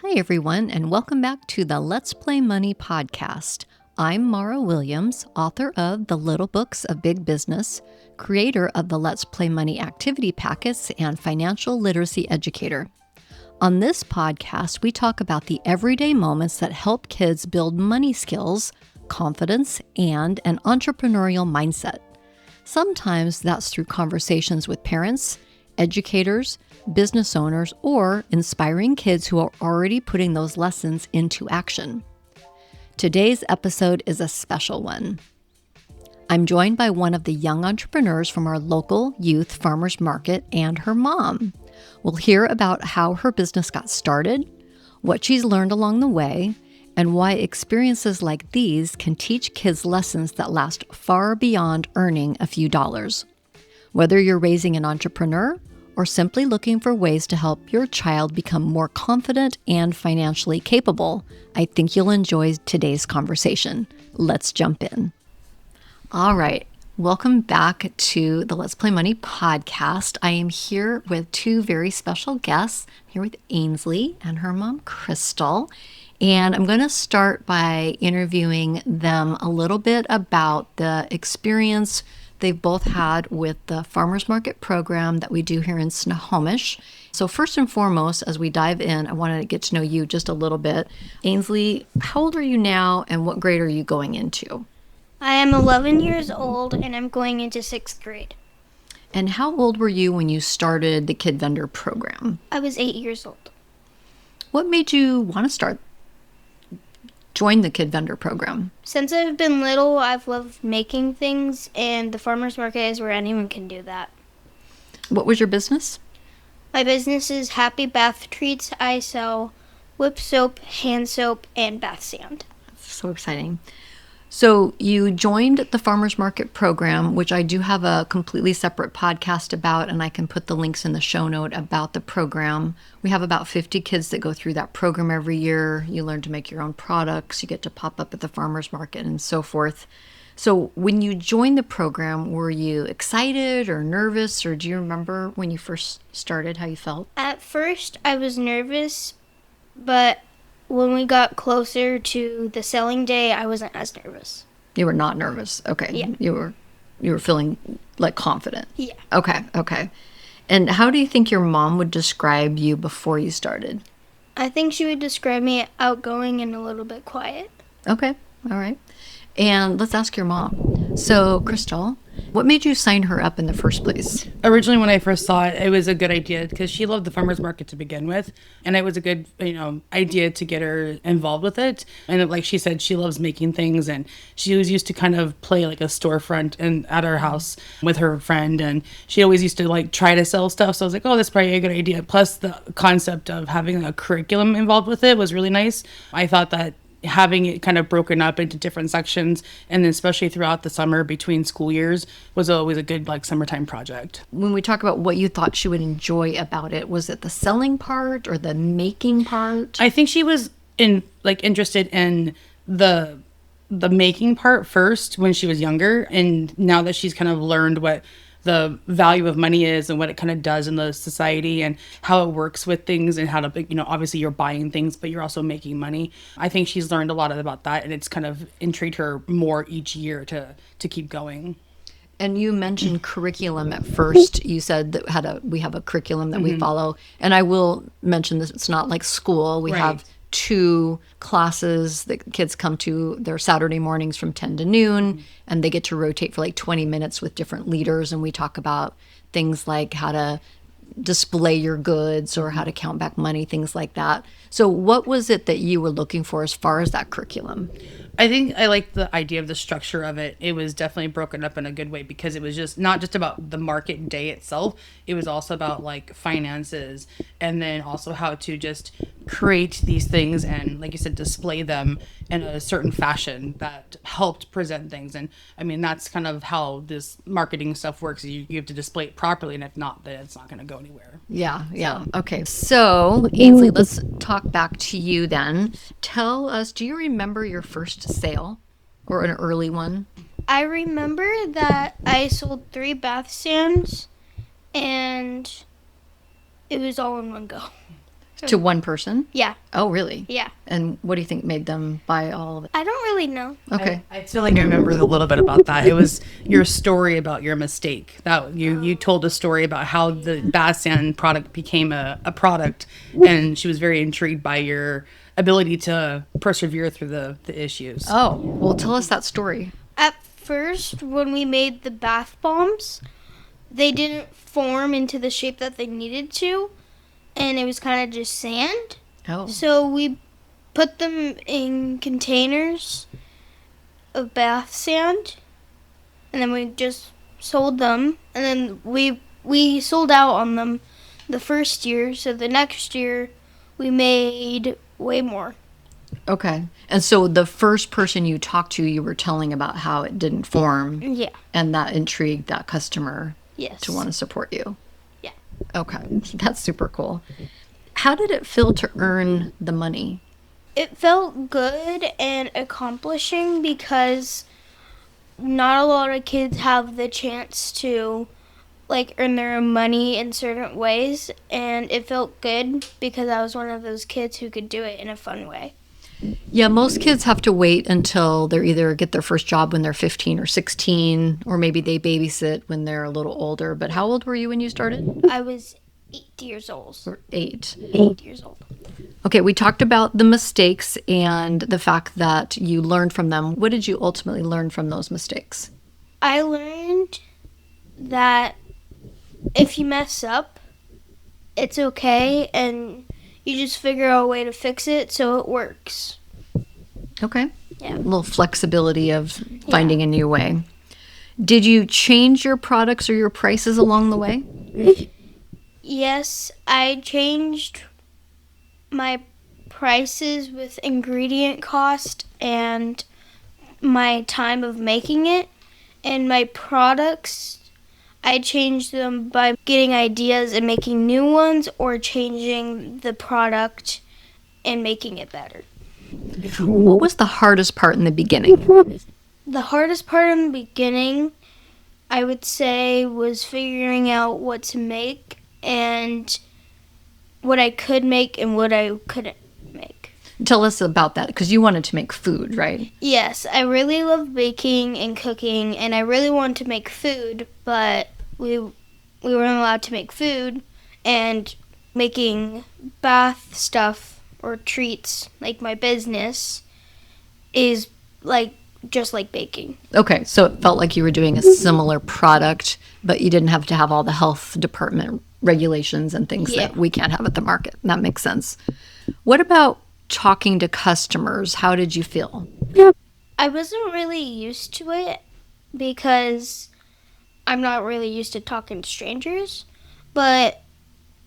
Hi, everyone, and welcome back to the Let's Play Money podcast. I'm Mara Williams, author of The Little Books of Big Business, creator of the Let's Play Money activity packets, and financial literacy educator. On this podcast, we talk about the everyday moments that help kids build money skills, confidence, and an entrepreneurial mindset. Sometimes that's through conversations with parents, educators, business owners, or inspiring kids who are already putting those lessons into action. Today's episode is a special one. I'm joined by one of the young entrepreneurs from our local youth farmers market and her mom. We'll hear about how her business got started, what she's learned along the way, and why experiences like these can teach kids lessons that last far beyond earning a few dollars. Whether you're raising an entrepreneur or simply looking for ways to help your child become more confident and financially capable, I think you'll enjoy today's conversation. Let's jump in. All right. Welcome back to the Let's Play Money podcast. I am here with two very special guests. I'm here with Ainsley and her mom, Crystal. And I'm going to start by interviewing them a little bit about the experience they've both had with the farmers market program that we do here in Snohomish. So first and foremost, as we dive in, I wanted to get to know you just a little bit. Ainsley, how old are you now and what grade are you going into? I am 11 years old and I'm going into 6th grade. And how old were you when you started the Kid Vendor program? I was 8 years old. What made you want to join the Kid Vendor program? Since I've been little, I've loved making things, and the farmer's market is where anyone can do that. What was your business? My business is Happy Bath Treats. I sell whip soap, hand soap, and bath sand. That's so exciting. So you joined the farmers market program, which I do have a completely separate podcast about, and I can put the links in the show note about the program. We have about 50 kids that go through that program every year. You learn to make your own products. You get to pop up at the farmers market and so forth. So when you joined the program, were you excited or nervous, or do you remember when you first started how you felt? At first, I was nervous, but when we got closer to the selling day, I wasn't as nervous. You were not nervous. Okay. Yeah. You were feeling like confident. Yeah. Okay. And how do you think your mom would describe you before you started? I think she would describe me outgoing and a little bit quiet. Okay. All right. And let's ask your mom. So, Crystal, what made you sign her up in the first place? Originally, when I first saw it, it was a good idea because she loved the farmers market to begin with. And it was a good, idea to get her involved with it. And like she said, she loves making things. And she was used to kind of play like a storefront at our house with her friend. And she always used to try to sell stuff. So I was like, oh, that's probably a good idea. Plus the concept of having a curriculum involved with it was really nice. I thought that having it kind of broken up into different sections, and then especially throughout the summer between school years, was always a good summertime project. When we talk about what you thought she would enjoy about it, was it the selling part or the making part? I think she was interested in the making part first when she was younger, and now that she's kind of learned what the value of money is and what it kind of does in the society and how it works with things and how to, obviously you're buying things, but you're also making money. I think she's learned a lot about that, and it's kind of intrigued her more each year to keep going. And you mentioned curriculum at first. You said that we have a curriculum that we follow. And I will mention this, it's not like school. We have 2 classes that kids come to. They're Saturday mornings from 10 to noon, and they get to rotate for 20 minutes with different leaders. And we talk about things like how to display your goods or how to count back money, things like that. So what was it that you were looking for as far as that curriculum? I think I like the idea of the structure of it. It was definitely broken up in a good way because it was just not just about the market day itself. It was also about finances, and then also how to just create these things and, like you said, display them in a certain fashion that helped present things. And I mean, that's kind of how this marketing stuff works. You have to display it properly, and if not, then it's not going to go anywhere. Yeah. Okay. So, Ainsley, let's talk back to you then. Tell us, do you remember your first sale or an early one? I remember that I sold 3 bath sands and it was all in one go. To one person? Yeah. Oh, really? Yeah. And what do you think made them buy all of it? I don't really know. Okay. I feel like I remember a little bit about that. It was your story about your mistake. That you told a story about how the bath sand product became a product, and she was very intrigued by your ability to persevere through the issues. Oh, well, tell us that story. At first, when we made the bath bombs, they didn't form into the shape that they needed to, and it was kind of just sand. Oh. So we put them in containers of bath sand, and then we just sold them, and then we sold out on them the first year, so the next year we made way more. Okay. And so the first person you talked to, you were telling about how it didn't form, Yeah. and that intrigued that customer Yes. to want to support you. Yeah. Okay. That's super cool. How did it feel to earn the money? It felt good and accomplishing because not a lot of kids have the chance to earn their own money in certain ways, and it felt good because I was one of those kids who could do it in a fun way. Yeah, most kids have to wait until they're either get their first job when they're 15 or 16, or maybe they babysit when they're a little older. But how old were you when you started? I was 8 years old. Or 8. 8 years old. Okay, we talked about the mistakes and the fact that you learned from them. What did you ultimately learn from those mistakes? I learned that if you mess up, it's okay, and you just figure out a way to fix it so it works. Okay. Yeah. A little flexibility of finding a new way. Did you change your products or your prices along the way? Yes, I changed my prices with ingredient cost and my time of making it, and my products, I changed them by getting ideas and making new ones, or changing the product and making it better. What was the hardest part in the beginning? The hardest part in the beginning, I would say, was figuring out what to make and what I could make and what I couldn't make. Tell us about that, because you wanted to make food, right? Yes, I really love baking and cooking, and I really wanted to make food, but we weren't allowed to make food, and making bath stuff or treats, like my business, is just like baking. Okay, so it felt like you were doing a similar product, but you didn't have to have all the health department regulations and things that we can't have at the market. That makes sense. What about talking to customers? How did you feel? I wasn't really used to it because I'm not really used to talking to strangers, but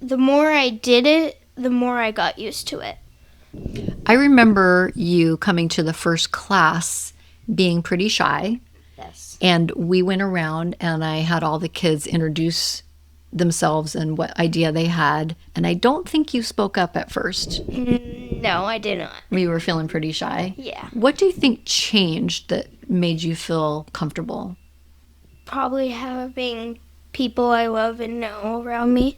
the more I did it, the more I got used to it. I remember you coming to the first class being pretty shy, Yes. and we went around and I had all the kids introduce themselves and what idea they had, and I don't think you spoke up at first. No, I did not. We were feeling pretty shy. Yeah. What do you think changed that made you feel comfortable? Probably having people I love and know around me.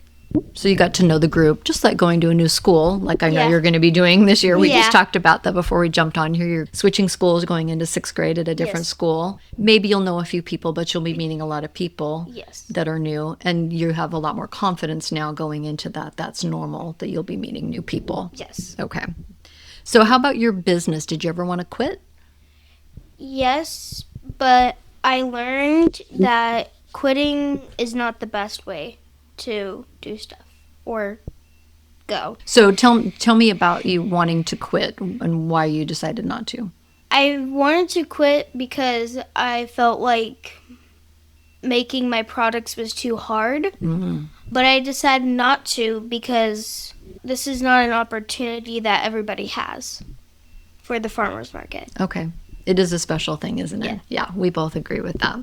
So you got to know the group, just like going to a new school, like I know Yeah. you're going to be doing this year. We Yeah. just talked about that before we jumped on here. You're switching schools, going into 6th grade at a different Yes. school. Maybe you'll know a few people, but you'll be meeting a lot of people Yes. that are new. And you have a lot more confidence now going into that. That's normal, that you'll be meeting new people. Yes. Okay. So how about your business? Did you ever want to quit? Yes, but I learned that quitting is not the best way to do stuff or go. So tell me about you wanting to quit and why you decided not to. I wanted to quit because I felt like making my products was too hard, but I decided not to because this is not an opportunity that everybody has for the farmers market. Okay. It is a special thing, isn't it? Yeah, we both agree with that.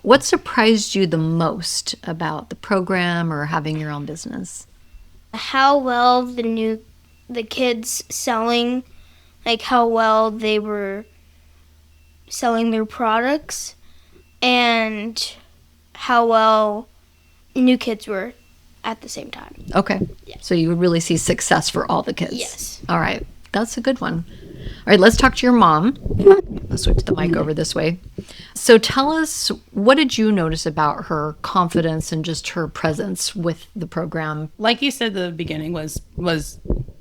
What surprised you the most about the program or having your own business? How well the kids selling, like how well they were selling their products, and how well new kids were at the same time. Okay. Yeah. So you would really see success for all the kids. Yes. All right. That's a good one. All right, let's talk to your mom. I'll switch the mic over this way. So tell us, what did you notice about her confidence and just her presence with the program? Like you said, the beginning was a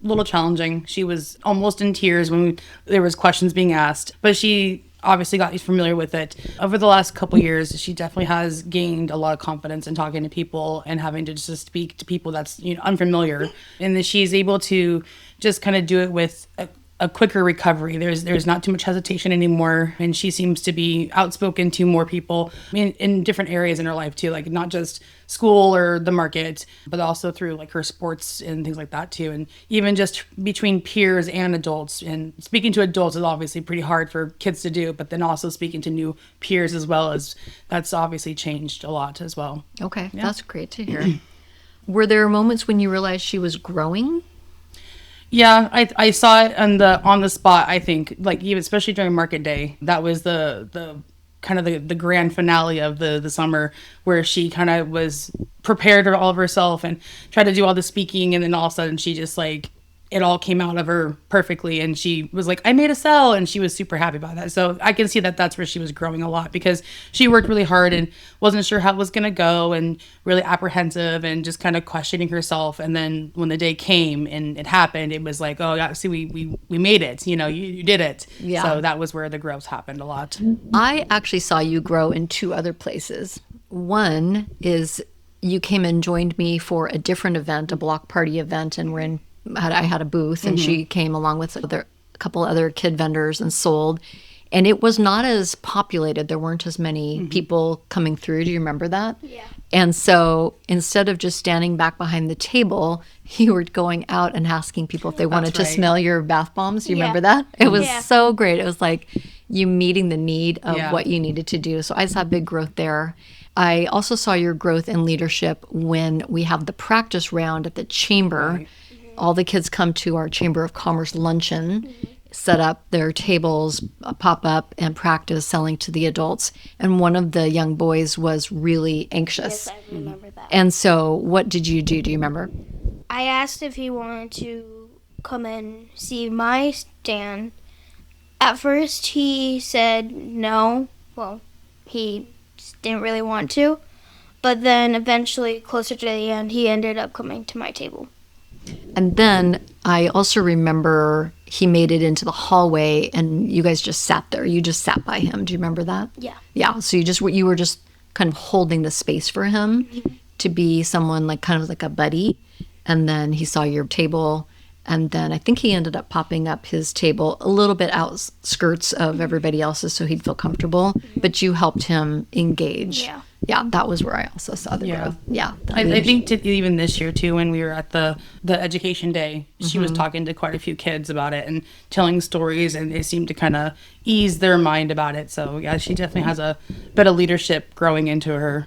little challenging. She was almost in tears when there was questions being asked, but she obviously got familiar with it. Over the last couple years, she definitely has gained a lot of confidence in talking to people and having to just speak to people that's unfamiliar, and that she's able to just kind of do it with a quicker recovery. There's not too much hesitation anymore, and she seems to be outspoken to more people in different areas in her life too, like not just school or the market, but also through like her sports and things like that too, and even just between peers and adults. And speaking to adults is obviously pretty hard for kids to do, but then also speaking to new peers as well, as that's obviously changed a lot as well. Okay, that's great to hear. Were there moments when you realized she was growing? Yeah, I saw it on the spot. I think, like, even especially during market day, that was the kind of the grand finale of the summer, where she kind of was prepared all of herself and tried to do all the speaking, and then all of a sudden she just like, it all came out of her perfectly, and she was like, I made a sale, and she was super happy about that. So I can see that that's where she was growing a lot, because she worked really hard and wasn't sure how it was going to go, and really apprehensive and just kind of questioning herself. And then when the day came and it happened, it was like, oh yeah, see, we made it, you did it. Yeah. So that was where the growth happened a lot. I actually saw you grow in two other places. One is you came and joined me for a different event, a block party event, and I had a booth, and she came along with a couple other kid vendors and sold. And it was not as populated. There weren't as many people coming through. Do you remember that? Yeah. And so instead of just standing back behind the table, you were going out and asking people if they wanted to right. smell your bath bombs. You Yeah. remember that? It was Yeah. so great. It was like you meeting the need of Yeah. what you needed to do. So I saw big growth there. I also saw your growth in leadership when we have the practice round at the chamber. Right. All the kids come to our Chamber of Commerce luncheon, set up their tables, pop up, and practice selling to the adults. And one of the young boys was really anxious. Yes, I remember that. And so what did you do? Do you remember? I asked if he wanted to come and see my stand. At first, he said no. Well, he didn't really want to. But then eventually, closer to the end, he ended up coming to my table. And then I also remember he made it into the hallway and you guys just sat there. You just sat by him. Do you remember that? Yeah. Yeah. So you were just kind of holding the space for him to be someone like kind of like a buddy. And then he saw your table. And then I think he ended up popping up his table a little bit outskirts of everybody else's so he'd feel comfortable. But you helped him engage. Yeah. Yeah, that was where I also saw the growth. Yeah. I think even this year too, when we were at the education day, she was talking to quite a few kids about it and telling stories, and they seemed to kind of ease their mind about it. So yeah, she definitely has a bit of leadership growing into her.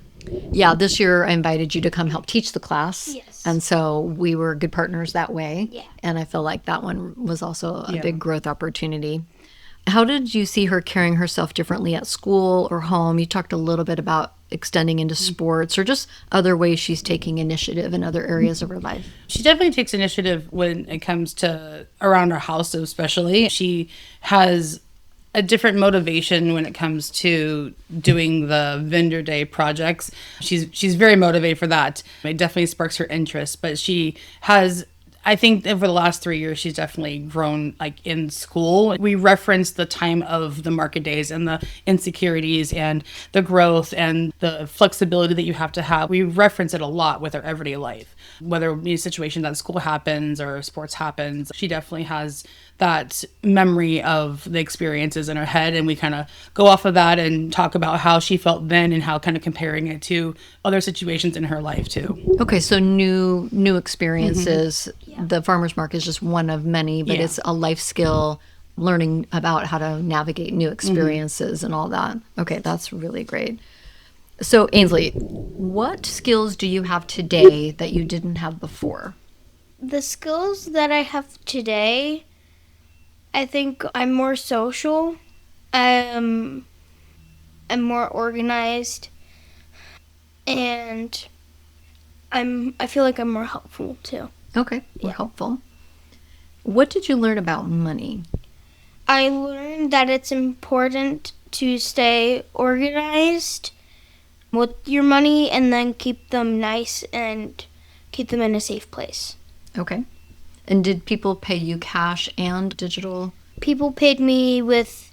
Yeah, this year I invited you to come help teach the class. Yes. And so we were good partners that way. Yeah. And I feel like that one was also a Yeah. big growth opportunity. How did you see her carrying herself differently at school or home? You talked a little bit about extending into sports or just other ways she's taking initiative in other areas of her life. She definitely takes initiative when it comes to around our house, especially. She has a different motivation when it comes to doing the vendor day projects. She's very motivated for that. It definitely sparks her interest, but she has, I think over the last 3 years, she's definitely grown like in school. We reference the time of the market days and the insecurities and the growth and the flexibility that you have to have. We reference it a lot with our everyday life, whether it be a situation that school happens or sports happens. She definitely has that memory of the experiences in her head, and we kind of go off of that and talk about how she felt then and how kind of comparing it to other situations in her life too. Okay, so new experiences. The farmers market is just one of many, but Yeah. it's a life skill, learning about how to navigate new experiences and all that. Okay, that's really great. So Ainsley, what skills do you have today that you didn't have before? The skills that I have today, I think I'm more social. I'm more organized. And I feel like I'm more helpful too. Okay, we're helpful. What did you learn about money? I learned that it's important to stay organized with your money and then keep them nice and keep them in a safe place. Okay. And did people pay you cash and digital? People paid me with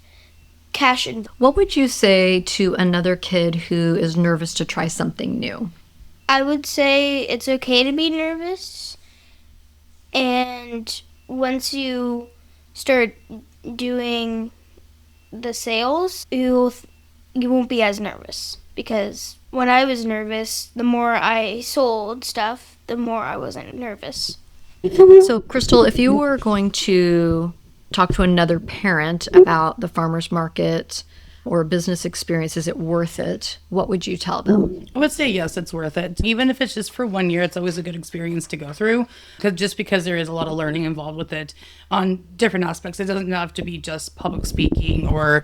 cash and What would you say to another kid who is nervous to try something new? I would say it's okay to be nervous, and once you start doing the sales, you won't be as nervous, because when I was nervous, the more I sold stuff, the more I wasn't nervous. So, Crystal, if you were going to talk to another parent about the farmer's market or business experience, is it worth it? What would you tell them? I would say yes, it's worth it. Even if it's just for 1 year, it's always a good experience to go through. Because there is a lot of learning involved with it on different aspects. It doesn't have to be just public speaking or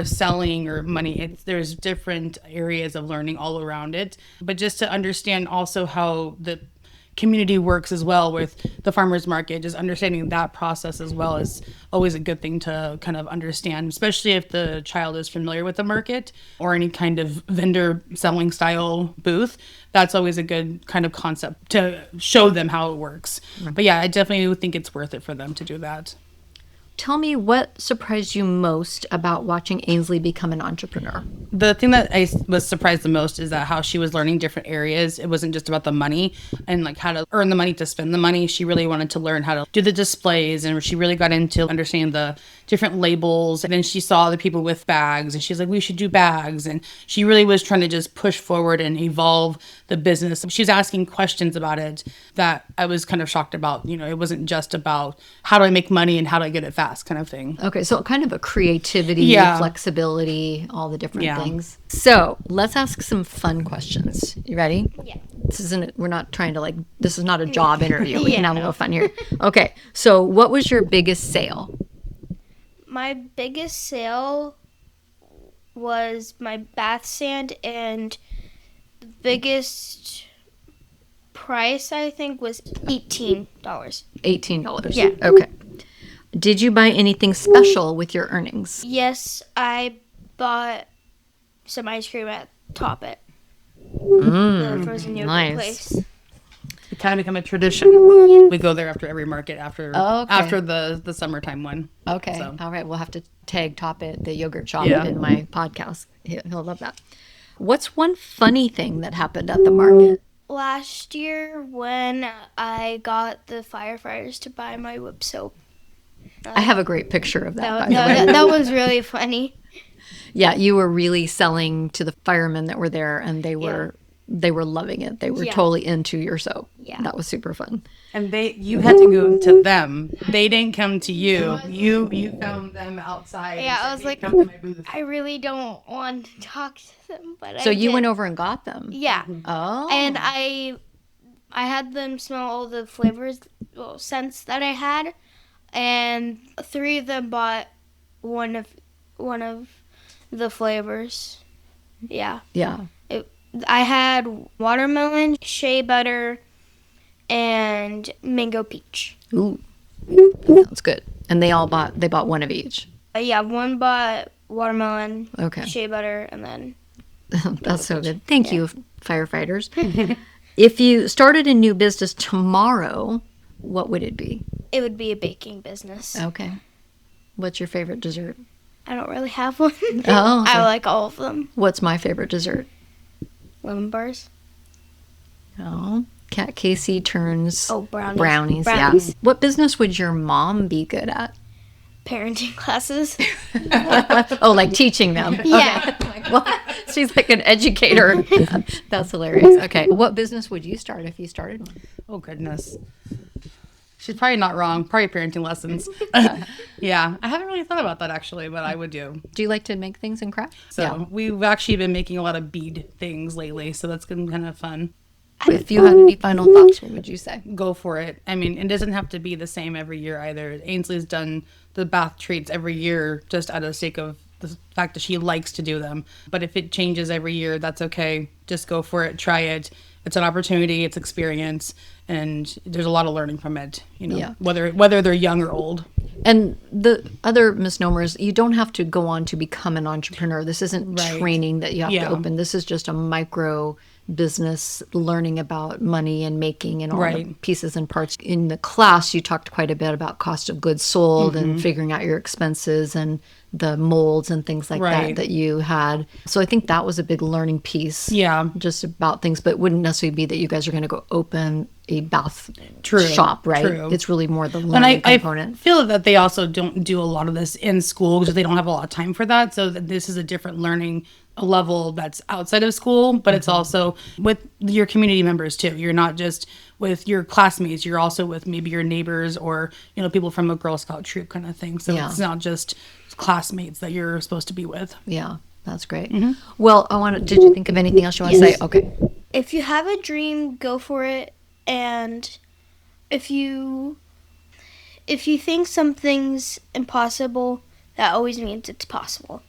selling or money. There's different areas of learning all around it. But just to understand also how the community works as well with the farmers market, just understanding that process as well is always a good thing to kind of understand, especially if the child is familiar with the market or any kind of vendor selling style booth. That's always a good kind of concept to show them how it works. But yeah, I definitely think it's worth it for them to do that. Tell me what surprised you most about watching Ainsley become an entrepreneur. The thing that I was surprised the most is that how she was learning different areas. It wasn't just about the money and like how to earn the money to spend the money. She really wanted to learn how to do the displays, and she really got into understanding the different labels. And then she saw the people with bags and she's like, we should do bags. And she really was trying to just push forward and evolve the business. She was asking questions about it that I was kind of shocked about. You know, it wasn't just about how do I make money and how do I get it fast kind of thing. Okay, so kind of a creativity, flexibility, all the different things. So let's ask some fun questions. You ready? Yeah. We're not trying to this is not a job interview. We can have a little fun here. Okay, so what was your biggest sale? My biggest sale was my bath sand, and the biggest price I think was $18. $18. Yeah. Okay. Did you buy anything special with your earnings? Yes, I bought some ice cream at Top It, Mm, the frozen yogurt nice. place. It kind of become a tradition. We go there after every market after the summertime one. Okay. So. All right. We'll have to tag Top It, the yogurt shop, Yeah. in my podcast. He'll love that. What's one funny thing that happened at the market? Last year when I got the firefighters to buy my whip soap. I have a great picture of that. by the way. That was really funny. Yeah, you were really selling to the firemen that were there, and they were loving it. They were totally into your soap. Yeah. That was super fun. And you had to go to them. They didn't come to you. You found them outside. Yeah, and I was said, like, "Come to my booth." I really don't want to talk to them, but So I you did. went over and got them? Yeah. Oh. And I had them smell all the scents that I had, and 3 of them bought one of the flavors. Yeah. Yeah. I had watermelon, shea butter, and mango peach. Ooh. That's good. And they bought one of each. Yeah, one bought watermelon, Okay. shea butter, and then That's so good. Thank you, firefighters. If you started a new business tomorrow, what would it be? it would be a baking business. Okay. What's your favorite dessert? I don't really have one. Oh, okay. I like all of them. What's my favorite dessert? Lemon bars. Oh, Cat Casey turns Oh, brownies. brownies. Brownies. Yeah. What business would your mom be good at? Parenting classes. Oh, like teaching them. Yeah. Okay. Like, what? She's like an educator. That's hilarious. Okay. What business would you start if you started one? Oh goodness. She's probably not wrong. Probably parenting lessons. Yeah, I haven't really thought about that actually, but I would do. Do you like to make things and craft? So we've actually been making a lot of bead things lately, so that's been kind of fun. If you had any final thoughts, what would you say? Go for it. I mean, it doesn't have to be the same every year either. Ainsley's done the bath treats every year just out of the sake of the fact that she likes to do them. But if it changes every year, that's okay. Just go for it. Try it. It's an opportunity, it's experience, and there's a lot of learning from it, Yeah. whether they're young or old. And the other misnomers, you don't have to go on to become an entrepreneur. This isn't Right. training that you have Yeah. to open. This is just a micro business, learning about money and making and all the Right. pieces and parts. In the class, you talked quite a bit about cost of goods sold Mm-hmm. and figuring out your expenses and the molds and things like Right. that you had. So I think that was a big learning piece. Yeah. Just about things, but it wouldn't necessarily be that you guys are going to go open a bath True. shop, right? True. It's really more the And learning I component. feel that they also don't do a lot of this in school because they don't have a lot of time for that. So that this is a different learning level that's outside of school, but it's also with your community members too. You're not just with your classmates, you're also with maybe your neighbors or, people from a Girl Scout troop kind of thing. So Yeah. it's not just classmates that you're supposed to be with. Yeah, that's great. Well, did you think of anything else you want to say? Okay. If you have a dream, go for it. And if you think something's impossible, that always means it's possible.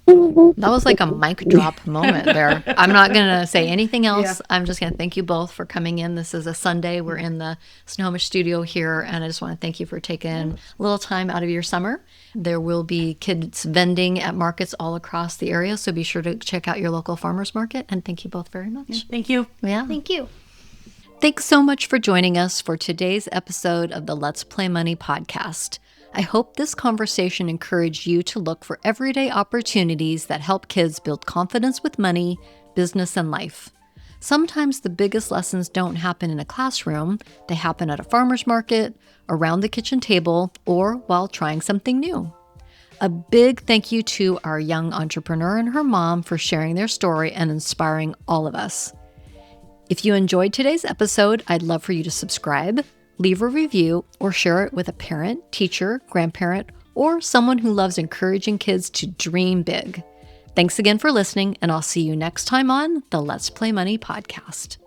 That was like a mic drop moment there. I'm not going to say anything else. Yeah. I'm just going to thank you both for coming in. This is a Sunday. We're in the Snohomish studio here, and I just want to thank you for taking a little time out of your summer. There will be kids vending at markets all across the area, so be sure to check out your local farmers market, and thank you both very much. Thank you. Yeah. Thank you. Thanks so much for joining us for today's episode of the Let's Play Money podcast. I hope this conversation encouraged you to look for everyday opportunities that help kids build confidence with money, business, and life. Sometimes the biggest lessons don't happen in a classroom. They happen at a farmer's market, around the kitchen table, or while trying something new. A big thank you to our young entrepreneur and her mom for sharing their story and inspiring all of us. If you enjoyed today's episode, I'd love for you to subscribe, leave a review, or share it with a parent, teacher, grandparent, or someone who loves encouraging kids to dream big. Thanks again for listening, and I'll see you next time on the Let's Play Money podcast.